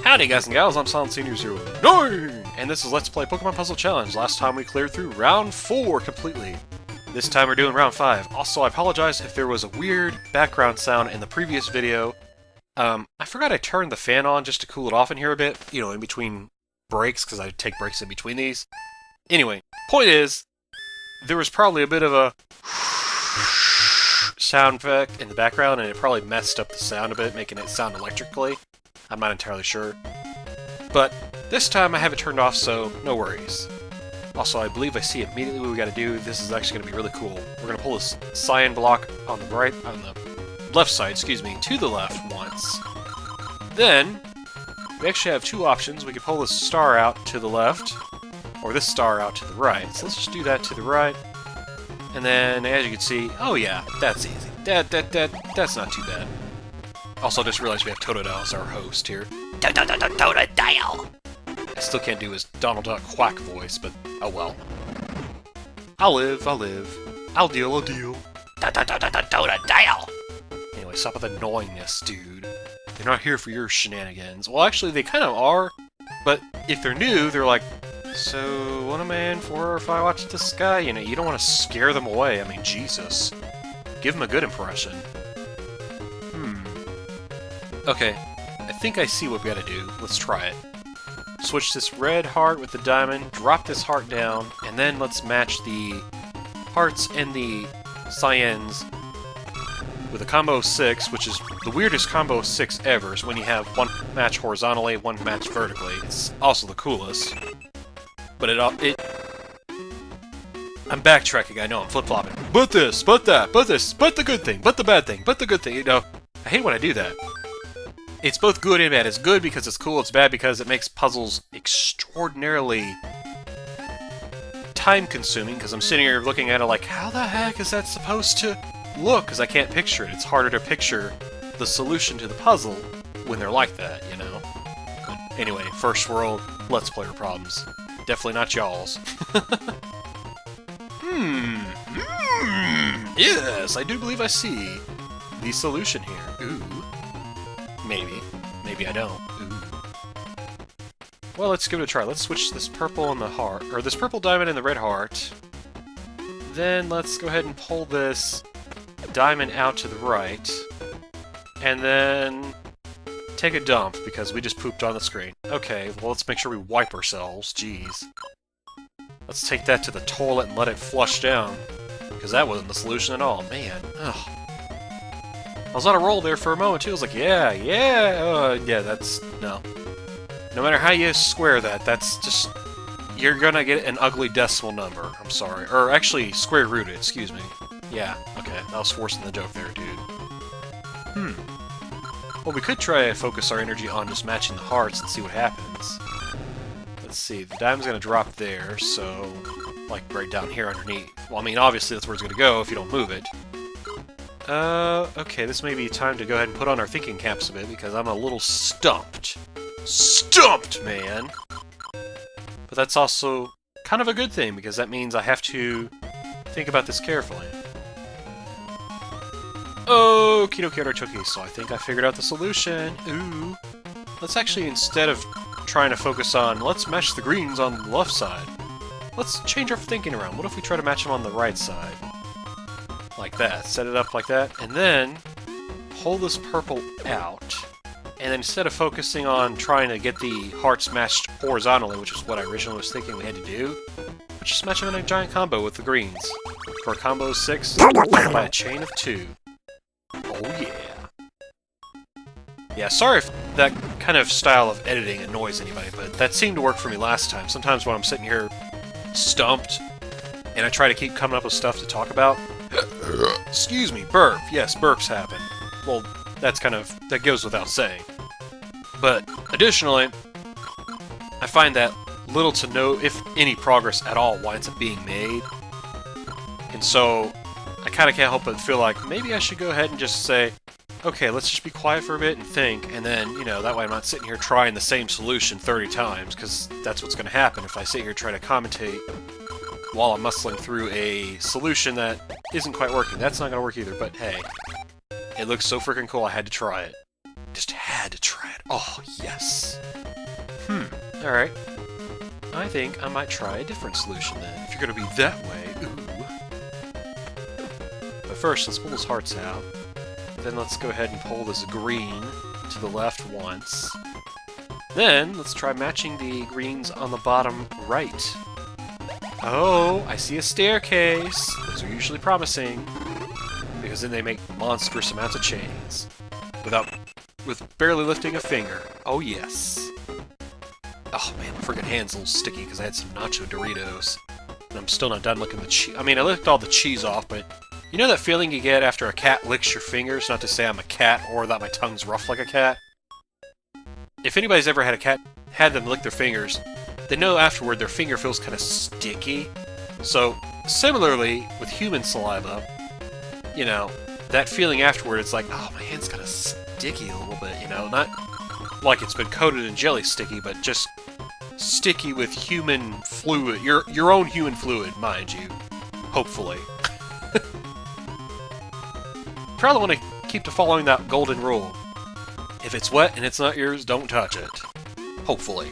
Howdy guys and gals, I'm Silent Senior 09, and this is Let's Play Pokemon Puzzle Challenge. Last time we cleared through round 4 completely. This time we're doing round 5. Also, I apologize if there was a weird background sound in the previous video. I forgot I turned the fan on just to cool it off in here a bit, you know, in between breaks, because I take breaks in between these. Anyway, point is, there was probably a bit of a sound effect in the background, and it probably messed up the sound a bit, making it sound electrically. I'm not entirely sure. But this time I have it turned off, so no worries. Also, I believe I see immediately what we gotta do. This is actually gonna be really cool. We're gonna pull this cyan block on the left side, excuse me, to the left once. Then, we actually have two options. We can pull this star out to the left, or this star out to the right. So let's just do that to the right. And then, as you can see, oh yeah, that's easy. That's not too bad. Also, just realized we have Totodile as our host here. Totodile! I still can't do his Donald Duck quack voice, but oh well. I'll live. I'll deal. Totodile! Anyway, stop with the annoyingness, dude. They're not here for your shenanigans. Well, actually, they kind of are, but if they're new, they're like, so, what am I in for if I watch the sky? You know, you don't want to scare them away. I mean, Jesus. Give them a good impression. Okay, I think I see what we gotta do. Let's try it. Switch this red heart with the diamond, drop this heart down, and then let's match the hearts and the cyans with a combo 6, which is the weirdest combo 6 ever, is when you have one match horizontally, one match vertically. It's also the coolest. But I'm backtracking, I know, I'm flip-flopping. But this, but that, but this, but the good thing, but the bad thing, but the good thing, you know. I hate when I do that. It's both good and bad. It's good because it's cool, it's bad because it makes puzzles extraordinarily time-consuming, because I'm sitting here looking at it like, how the heck is that supposed to look? Because I can't picture it. It's harder to picture the solution to the puzzle when they're like that, you know? But anyway, first world Let's Player problems. Definitely not y'all's. Yes, I do believe I see the solution here. Ooh. Maybe. Maybe I don't. Ooh. Well, let's give it a try. Let's switch this purple and the heart, or this purple diamond and the red heart. Then let's go ahead and pull this diamond out to the right. And then take a dump, because we just pooped on the screen. Okay, well, let's make sure we wipe ourselves. Jeez. Let's take that to the toilet and let it flush down, because that wasn't the solution at all. Man, ugh. I was on a roll there for a moment, too. I was like, yeah, that's... no. No matter how you square that, that's just... you're gonna get an ugly decimal number. I'm sorry. Or, actually, square rooted, excuse me. Yeah, okay. That was forcing the joke there, dude. Well, we could try to focus our energy on just matching the hearts and see what happens. Let's see. The diamond's gonna drop there, so... like, right down here underneath. Well, I mean, obviously that's where it's gonna go if you don't move it. Okay, this may be time to go ahead and put on our thinking caps a bit, because I'm a little stumped. Stumped, man! But that's also kind of a good thing, because that means I have to think about this carefully. Okie dokie artichoke, so I think I figured out the solution. Ooh. Let's actually, instead of trying to focus on, let's match the greens on the left side, let's change our thinking around. What if we try to match them on the right side? Like that. Set it up like that, and then pull this purple out. And then instead of focusing on trying to get the hearts matched horizontally, which is what I originally was thinking we had to do, let's just match them in a giant combo with the greens. For a combo 6 by a chain of 2. Oh yeah. Yeah, sorry if that kind of style of editing annoys anybody, but that seemed to work for me last time. Sometimes when I'm sitting here stumped, and I try to keep coming up with stuff to talk about, excuse me, burp. Yes, burps happen. Well, that goes without saying. But, additionally, I find that little to no, if any progress at all, winds up being made. And so, I kind of can't help but feel like, maybe I should go ahead and just say, okay, let's just be quiet for a bit and think, and then, you know, that way I'm not sitting here trying the same solution 30 times, because that's what's going to happen if I sit here trying to commentate while I'm muscling through a solution that isn't quite working. That's not going to work either, but hey, it looks so freaking cool I had to try it. Just had to try it. Oh, yes. Alright. I think I might try a different solution then, if you're gonna be that way. Ooh. But first, let's pull those hearts out. Then let's go ahead and pull this green to the left once. Then, let's try matching the greens on the bottom right. Oh, I see a staircase! Those are usually promising, because then they make monstrous amounts of chains. With barely lifting a finger. Oh yes. Oh man, my friggin' hand's a little sticky because I had some nacho Doritos. And I'm still not done licking the cheese. I mean, I licked all the cheese off, but you know that feeling you get after a cat licks your fingers? Not to say I'm a cat or that my tongue's rough like a cat. If anybody's ever had a cat, had them lick their fingers, they know afterward their finger feels kind of sticky. So, similarly, with human saliva, you know, that feeling afterward, it's like, oh, my hand's kind of sticky a little bit, you know? Not like it's been coated in jelly sticky, but just sticky with human fluid. Your own human fluid, mind you. Hopefully. Probably want to keep to following that golden rule. If it's wet and it's not yours, don't touch it. Hopefully.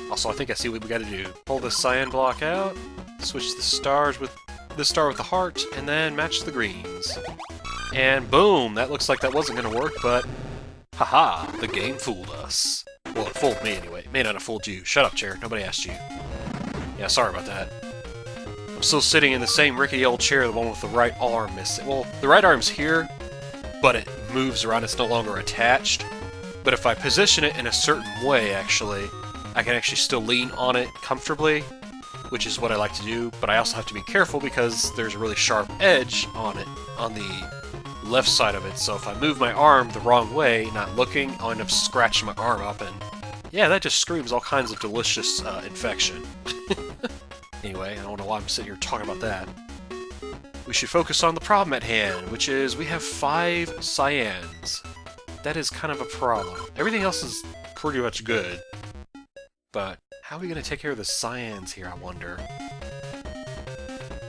Also, I think I see what we gotta do. Pull this cyan block out, switch the stars with the star with the heart, and then match the greens. And boom! That looks like that wasn't gonna work, but haha, the game fooled us. Well, it fooled me anyway. It may not have fooled you. Shut up, chair. Nobody asked you. Yeah, sorry about that. I'm still sitting in the same rickety old chair, the one with the right arm missing. Well, the right arm's here, but it moves around. It's no longer attached. But if I position it in a certain way, actually, I can actually still lean on it comfortably, which is what I like to do, but I also have to be careful because there's a really sharp edge on it, on the left side of it, so if I move my arm the wrong way, not looking, I'll end up scratching my arm up, and yeah, that just screams all kinds of delicious infection. Anyway, I don't know why I'm sitting here talking about that. We should focus on the problem at hand, which is we have 5 cyans. That is kind of a problem. Everything else is pretty much good. But how are we going to take care of the cyans here, I wonder?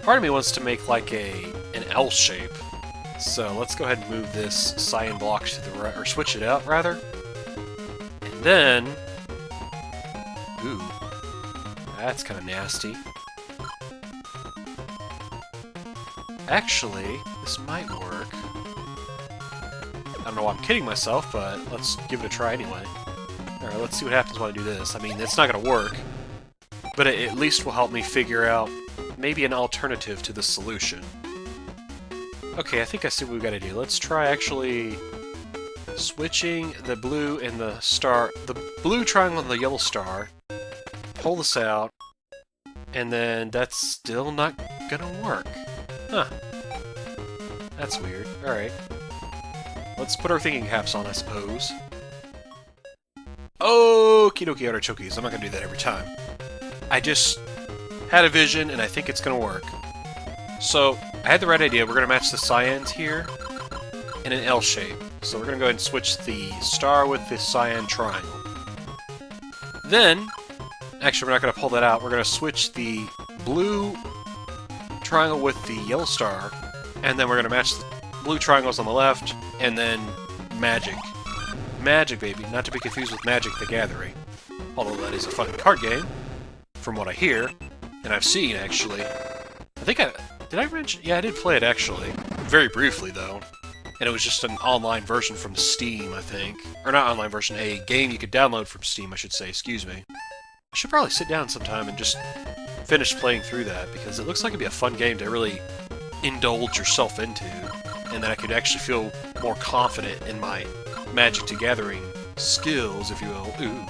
Part of me wants to make like an L shape. So let's go ahead and move this cyan block to the right, or switch it out, rather. And then... Ooh. That's kind of nasty. Actually, this might work. I don't know why I'm kidding myself, but let's give it a try anyway. Alright, let's see what happens when I do this. I mean, it's not going to work, but it at least will help me figure out maybe an alternative to the solution. Okay, I think I see what we've got to do. Let's try actually switching the blue and the star, the blue triangle and the yellow star, pull this out, and then that's still not going to work. Huh. That's weird. Alright. Let's put our thinking caps on, I suppose. Okie dokie artichokes. I'm not going to do that every time. I just had a vision, and I think it's going to work. So, I had the right idea. We're going to match the cyans here in an L shape. So we're going to go ahead and switch the star with the cyan triangle. Then, actually we're not going to pull that out. We're going to switch the blue triangle with the yellow star, and then we're going to match the blue triangles on the left, and then magic. Magic, baby. Not to be confused with Magic the Gathering. Although that is a fun card game, from what I hear, and I've seen, actually. I think did I mention? Yeah, I did play it, actually. Very briefly, though. And it was just an online version from Steam, I think. Or not online version, a game you could download from Steam, I should say, excuse me. I should probably sit down sometime and just finish playing through that, because it looks like it'd be a fun game to really indulge yourself into, and that I could actually feel more confident in my Magic the Gathering skills, if you will. Ooh.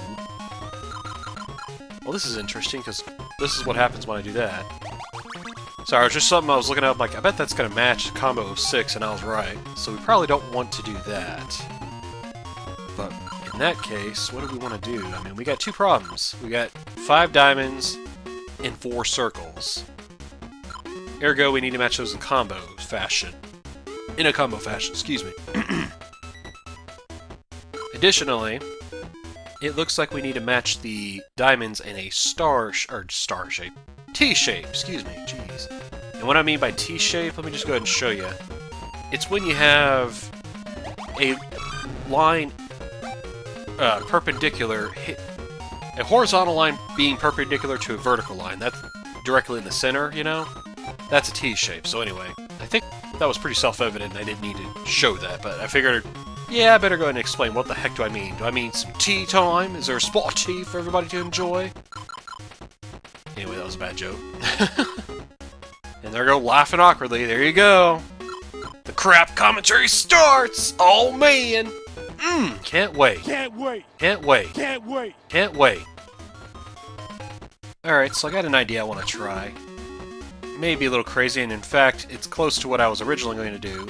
Well, this is interesting, because this is what happens when I do that. Sorry, it was just something I was looking up, like, I bet that's going to match a combo of 6, and I was right. So we probably don't want to do that. But in that case, what do we want to do? I mean, we got 2 problems. We got 5 diamonds in 4 circles. Ergo, we need to match those in combo fashion. In a combo fashion, excuse me. Additionally, it looks like we need to match the diamonds in a star shape. T-shape, excuse me, jeez. And what I mean by T-shape, let me just go ahead and show you. It's when you have a line perpendicular, a horizontal line being perpendicular to a vertical line. That's directly in the center, you know? That's a T-shape. So anyway, I think that was pretty self-evident and I didn't need to show that, but I figured, yeah, I better go ahead and explain what the heck do I mean. Do I mean some tea time? Is there a spot tea for everybody to enjoy? Anyway, that was a bad joke. And there I go, laughing awkwardly. There you go. The crap commentary starts! Oh, man! Can't wait. Can't wait. Can't wait. Can't wait. Can't wait. Alright, so I got an idea I want to try. Maybe a little crazy, and in fact, it's close to what I was originally going to do.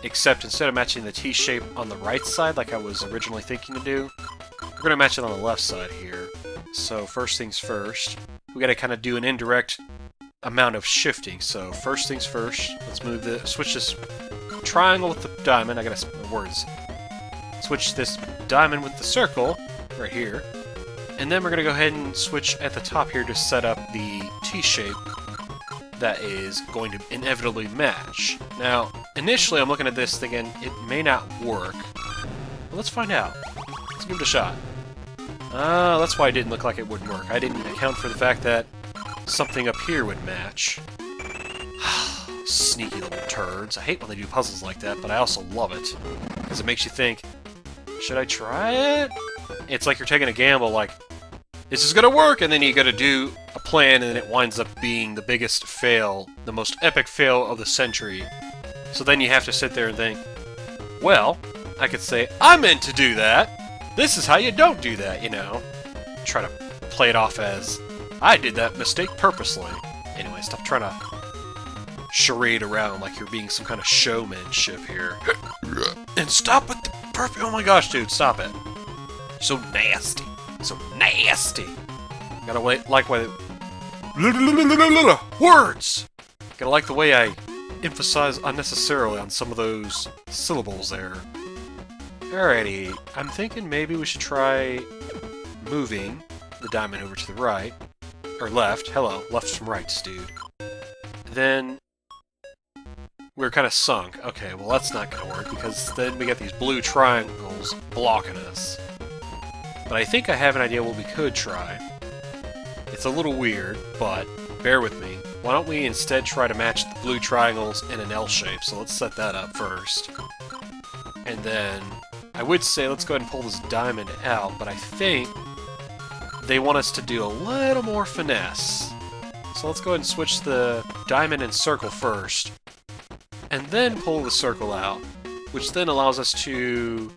Except instead of matching the T-shape on the right side like I was originally thinking to do, we're going to match it on the left side here. So first things first, we got to kind of do an indirect amount of shifting. So first things first, let's switch this triangle with the diamond. I got to words. Switch this diamond with the circle right here, and then we're going to go ahead and switch at the top here to set up the T-shape that is going to inevitably match. Now, initially I'm looking at this thinking it may not work, but let's find out. Let's give it a shot. That's why it didn't look like it wouldn't work. I didn't account for the fact that something up here would match. Sneaky little turds. I hate when they do puzzles like that, but I also love it, because it makes you think, should I try it? It's like you're taking a gamble, like, this is gonna work, and then you gotta do a plan, and then it winds up being the biggest fail, the most epic fail of the century. So then you have to sit there and think, well, I could say, I meant to do that! This is how you don't do that, you know? Try to play it off as, I did that mistake purposely. Anyway, stop trying to charade around like you're being some kind of showmanship here. And stop with the perfect. Oh my gosh, dude, stop it. So nasty. So nasty. Gotta like why. Words! Gotta like the way I emphasize unnecessarily on some of those syllables there. Alrighty, I'm thinking maybe we should try moving the diamond over to the right. Or left. Hello, left from right, dude. Then we're kind of sunk. Okay, well that's not going to work, because then we got these blue triangles blocking us. But I think I have an idea what we could try. It's a little weird, but bear with me. Why don't we instead try to match the blue triangles in an L shape? So let's set that up first. And then I would say let's go ahead and pull this diamond out, but I think they want us to do a little more finesse. So let's go ahead and switch the diamond and circle first, and then pull the circle out, which then allows us to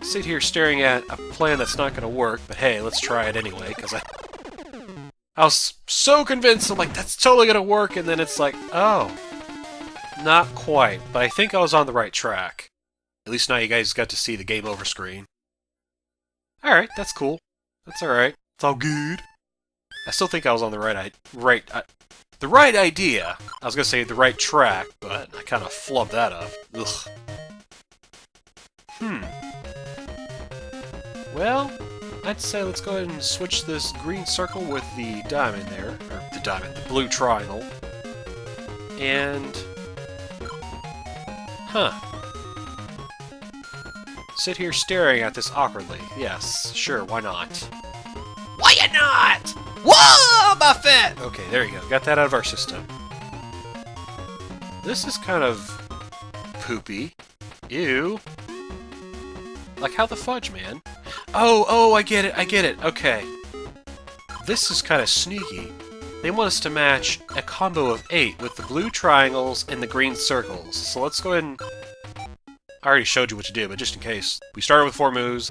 sit here staring at a plan that's not going to work, but hey, let's try it anyway, because I was so convinced, I'm like, that's totally going to work, and then it's like, oh, not quite, but I think I was on the right track. At least now you guys got to see the game over screen. Alright, that's cool. That's alright. It's all good. I still think I was on the right idea. I was gonna say the right track, but I kind of flubbed that up. Ugh. Well, I'd say let's go ahead and switch this green circle with the diamond there, or the blue triangle. And sit here staring at this awkwardly. Yes, sure, why not? Why not? Whoa, Buffett! Okay, there you go. Got that out of our system. This is kind of poopy. Ew. Like, how the fudge, man? Oh, I get it. Okay. This is kind of sneaky. They want us to match a combo of 8 with the blue triangles and the green circles. So let's go ahead and... I already showed you what to do, but just in case. We started with 4 moves.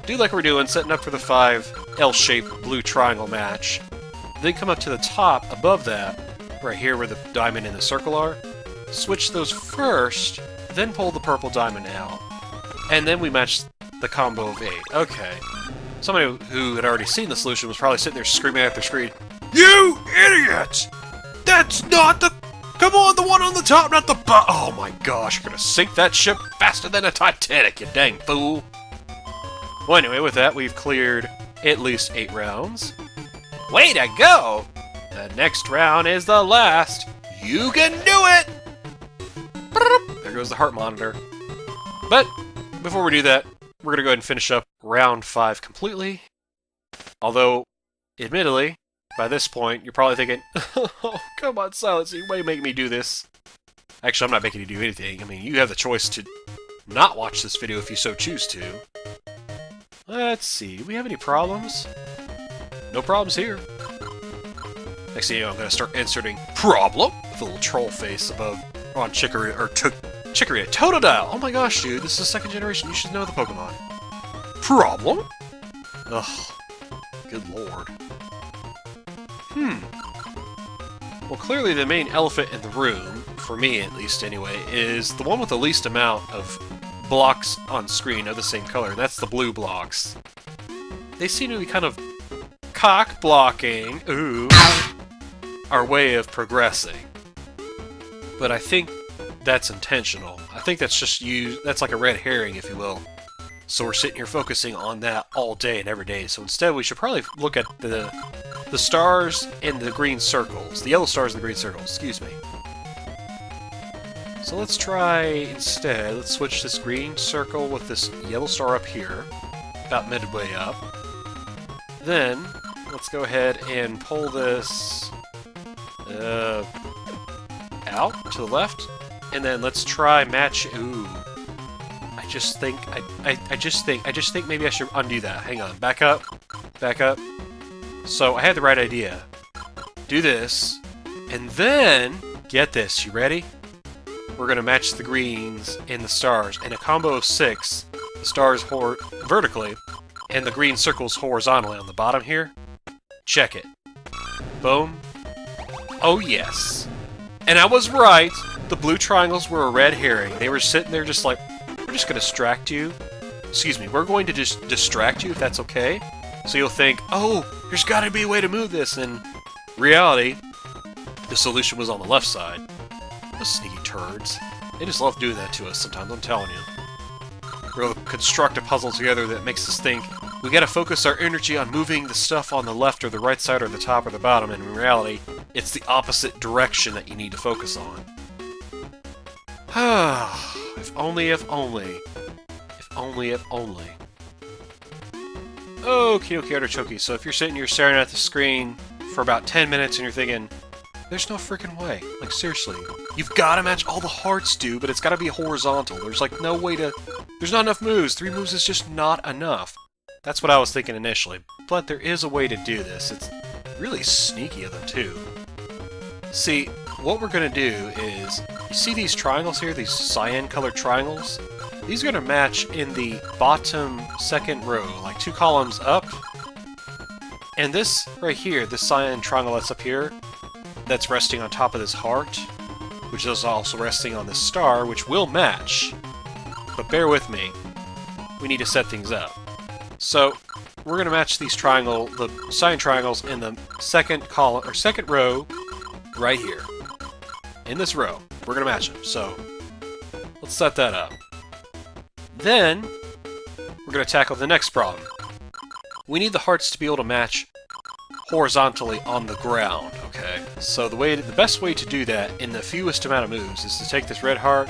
Do like we're doing, setting up for the 5 L-shaped blue triangle match. Then come up to the top above that, right here where the diamond and the circle are. Switch those first, then pull the purple diamond out. And then we match the combo of 8. Okay. Somebody who had already seen the solution was probably sitting there screaming at their screen, "You idiot! That's not the... Come on, the one on the top, not the bottom! Oh my gosh, you're gonna sink that ship faster than a Titanic, you dang fool!" Well, anyway, with that, we've cleared at least 8 rounds. Way to go! The next round is the last. You can do it! There goes the heart monitor. But, before we do that, we're going to go ahead and finish up round 5 completely. Although, admittedly, by this point, you're probably thinking, oh, come on, Silence, you may make me do this. Actually, I'm not making you do anything. I mean, you have the choice to not watch this video if you so choose to. Let's see, do we have any problems? No problems here. Next thing you know, I'm going to start inserting problem with a little troll face above on Chicory, or Chicory, Totodile! Oh my gosh, dude, this is 2nd generation, you should know the Pokemon. Problem? Ugh, good lord. Well, clearly the main elephant in the room, for me at least anyway, is the one with the least amount of blocks on screen of the same color, and that's the blue blocks. They seem to be kind of cock-blocking, our way of progressing. But I think that's intentional. I think that's just that's like a red herring, if you will. So we're sitting here focusing on that all day and every day. So instead we should probably look at the stars and the green circles. The yellow stars and the green circles, excuse me. So let's try instead, let's switch this green circle with this yellow star up here, about midway up. Then, let's go ahead and pull this out to the left, and then let's try match. Ooh, I just think maybe I should undo that. Hang on, back up. So I had the right idea. Do this, and then get this. You ready? We're gonna match the greens and the stars in a combo of 6. The stars vertically, and the green circles horizontally on the bottom here. Check it. Boom. Oh yes. And I was right. The blue triangles were a red herring. They were sitting there just like, we're just going to distract you. Excuse me, we're going to just distract you if that's okay. So you'll think, oh, there's got to be a way to move this. In reality, the solution was on the left side. Those sneaky turds. They just love doing that to us sometimes, I'm telling you. We'll construct a puzzle together that makes us think, we gotta focus our energy on moving the stuff on the left or the right side or the top or the bottom, and in reality, it's the opposite direction that you need to focus on. If only. Okie dokie, artichoke. So if you're sitting here staring at the screen for about 10 minutes and you're thinking, there's no freaking way. Like, seriously. You've got to match all the hearts, dude, but it's got to be horizontal. There's, like, no way to... There's not enough moves. 3 moves is just not enough. That's what I was thinking initially. But there is a way to do this. It's really sneaky of them, too. See, what we're going to do is... You see these triangles here? These cyan-colored triangles? These are going to match in the bottom 2nd row, like 2 columns up. And this right here, this cyan triangle that's up here, that's resting on top of this heart, which is also resting on this star, which will match. But bear with me. We need to set things up. So, we're going to match these the cyan triangles in the 2nd column, or 2nd row, right here. In this row. We're going to match them. So, let's set that up. Then, we're going to tackle the next problem. We need the hearts to be able to match horizontally on the ground, okay? So the best way to do that in the fewest amount of moves is to take this red heart,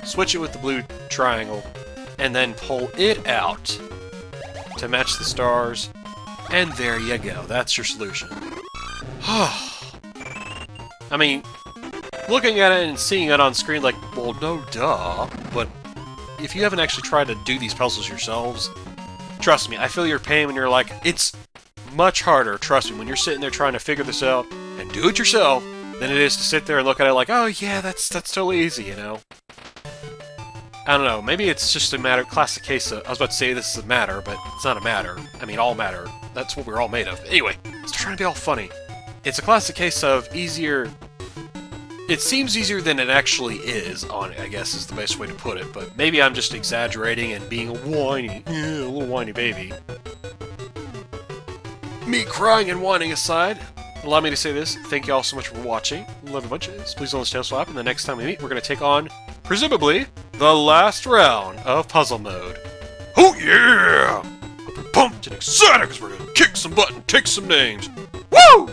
switch it with the blue triangle, and then pull it out to match the stars, and there you go. That's your solution. I mean, looking at it and seeing it on screen like, well, no duh, but if you haven't actually tried to do these puzzles yourselves, trust me, I feel your pain when you're like, it's much harder, trust me, when you're sitting there trying to figure this out and do it yourself than it is to sit there and look at it like, oh yeah, that's totally easy, you know? I don't know, maybe it's just a classic case of, I was about to say this is a matter, but it's not a matter. I mean, all matter. That's what we're all made of. Anyway, it's trying to be all funny. It's a classic case of easier... It seems easier than it actually is, I guess is the best way to put it, but maybe I'm just exaggerating and being a little whiny baby. Me crying and whining aside, allow me to say this, thank you all so much for watching, love you bunches, please don't tail swap, and the next time we meet, we're going to take on, presumably, the last round of puzzle mode. Oh yeah! Hope you're pumped and excited because we're going to kick some butt and take some names. Woo!